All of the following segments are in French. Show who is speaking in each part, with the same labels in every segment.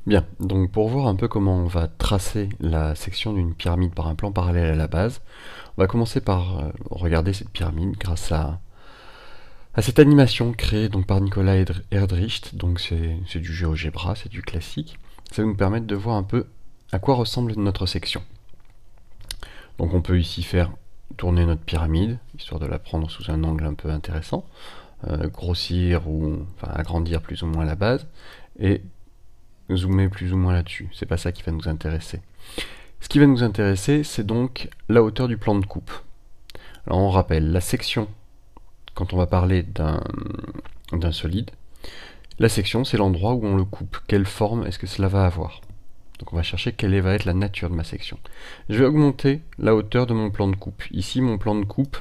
Speaker 1: Bien, donc pour voir un peu comment on va tracer la section d'une pyramide par un plan parallèle à la base, on va commencer par regarder cette pyramide grâce à cette animation créée donc par Nicolas Erdrich. Donc c'est du GeoGebra, c'est du classique. Ça va nous permettre de voir un peu à quoi ressemble notre section. Donc on peut ici faire tourner notre pyramide, histoire de la prendre sous un angle un peu intéressant, grossir ou enfin, agrandir plus ou moins la base, et zoomer plus ou moins là-dessus. C'est pas ça qui va nous intéresser. Ce qui va nous intéresser, c'est donc la hauteur du plan de coupe. Alors on rappelle, la section, quand on va parler d'un solide, la section c'est l'endroit où on le coupe. Quelle forme est-ce que cela va avoir? Donc on va chercher quelle va être la nature de ma section. Je vais augmenter la hauteur de mon plan de coupe. Ici mon plan de coupe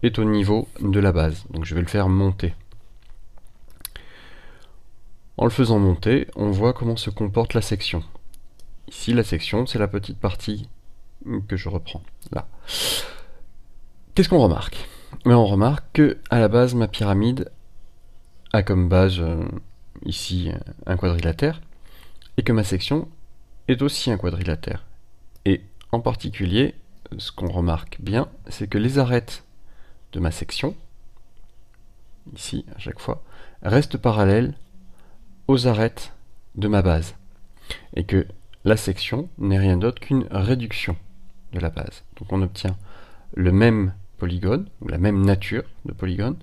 Speaker 1: est au niveau de la base, donc je vais le faire monter. En le faisant monter, on voit comment se comporte la section. Ici, la section, c'est la petite partie que je reprends, là. Qu'est-ce qu'on remarque? On remarque que, à la base, ma pyramide a comme base, ici, un quadrilatère, et que ma section est aussi un quadrilatère. Et, en particulier, ce qu'on remarque bien, c'est que les arêtes de ma section, ici, à chaque fois, restent parallèles aux arêtes de ma base. Et que la section n'est rien d'autre qu'une réduction de la base. Donc on obtient le même polygone, ou la même nature de polygone,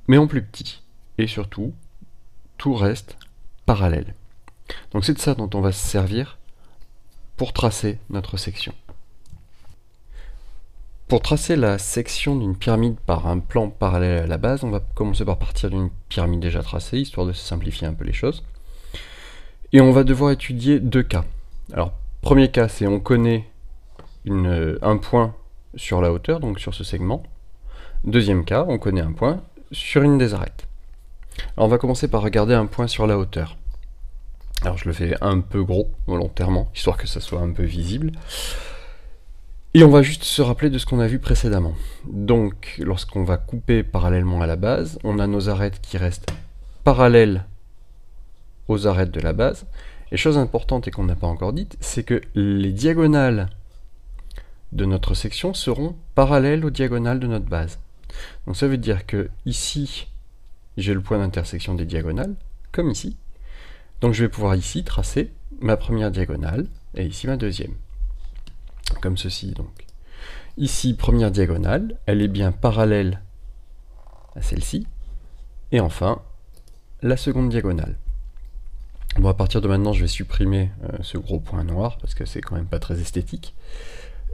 Speaker 1: mais en plus petit. Et surtout, tout reste parallèle. Donc c'est de ça dont on va se servir pour tracer notre section. Pour tracer la section d'une pyramide par un plan parallèle à la base, on va commencer par partir d'une pyramide déjà tracée, histoire de simplifier un peu les choses. Et on va devoir étudier deux cas. Alors, premier cas, c'est on connaît un point sur la hauteur, donc sur ce segment. Deuxième cas, on connaît un point sur une des arêtes. Alors on va commencer par regarder un point sur la hauteur. Alors je le fais un peu gros, volontairement, histoire que ça soit un peu visible. Et on va juste se rappeler de ce qu'on a vu précédemment. Donc, lorsqu'on va couper parallèlement à la base, on a nos arêtes qui restent parallèles aux arêtes de la base. Et chose importante et qu'on n'a pas encore dite, c'est que les diagonales de notre section seront parallèles aux diagonales de notre base. Donc ça veut dire que ici, j'ai le point d'intersection des diagonales, comme ici. Donc je vais pouvoir ici tracer ma première diagonale, et ici ma deuxième. Comme ceci donc. Ici, première diagonale, elle est bien parallèle à celle-ci. Et enfin, la seconde diagonale. Bon, à partir de maintenant, je vais supprimer ce gros point noir, parce que c'est quand même pas très esthétique.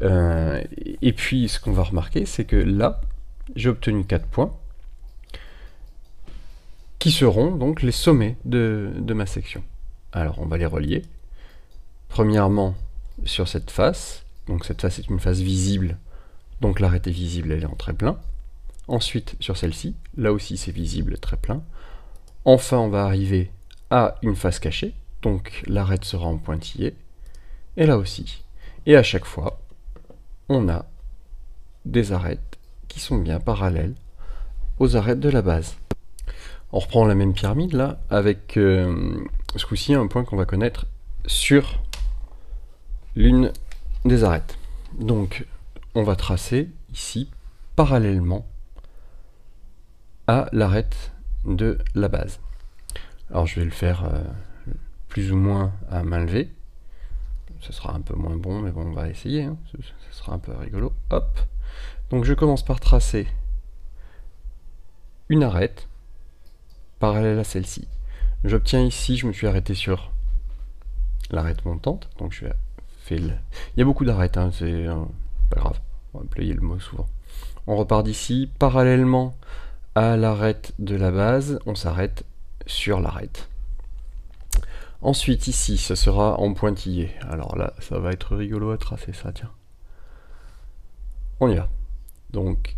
Speaker 1: Et puis, ce qu'on va remarquer, c'est que là, j'ai obtenu 4 points, qui seront donc les sommets de ma section. Alors, on va les relier. Premièrement, sur cette face. Donc cette face est une face visible, donc l'arête est visible, elle est en trait plein. Ensuite, sur celle-ci, là aussi c'est visible, trait plein. Enfin, on va arriver à une face cachée, donc l'arête sera en pointillé, et là aussi. Et à chaque fois, on a des arêtes qui sont bien parallèles aux arêtes de la base. On reprend la même pyramide là, avec ce coup-ci un point qu'on va connaître sur l'une des arêtes. Donc on va tracer ici parallèlement à l'arête de la base. Alors je vais le faire plus ou moins à main levée. Ce sera un peu moins bon, mais bon, on va essayer, hein. Ce sera un peu rigolo. Hop. Donc je commence par tracer une arête parallèle à celle-ci. J'obtiens ici, je me suis arrêté sur l'arête montante, donc je vais il y a beaucoup d'arêtes, hein, c'est pas grave, on va employer le mot souvent. On repart d'ici, parallèlement à l'arête de la base, on s'arrête sur l'arête. Ensuite, ici, ça sera en pointillé. Alors là, ça va être rigolo à tracer ça, tiens. On y va. Donc,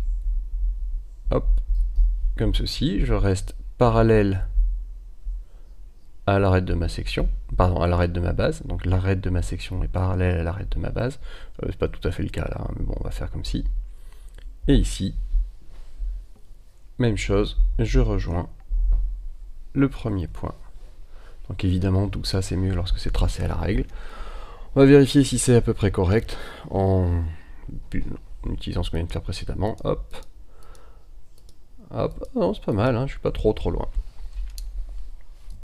Speaker 1: hop, comme ceci, je reste parallèle à l'arête de ma section, pardon, à l'arête de ma base, donc l'arête de ma section est parallèle à l'arête de ma base, c'est pas tout à fait le cas là, hein, mais bon, on va faire comme ci. Et ici, même chose, je rejoins le premier point Donc évidemment, tout ça c'est mieux lorsque c'est tracé à la règle. On va vérifier si c'est à peu près correct en utilisant ce qu'on vient de faire précédemment. Hop. Hop. Ah non, c'est pas mal, hein, je suis pas trop loin.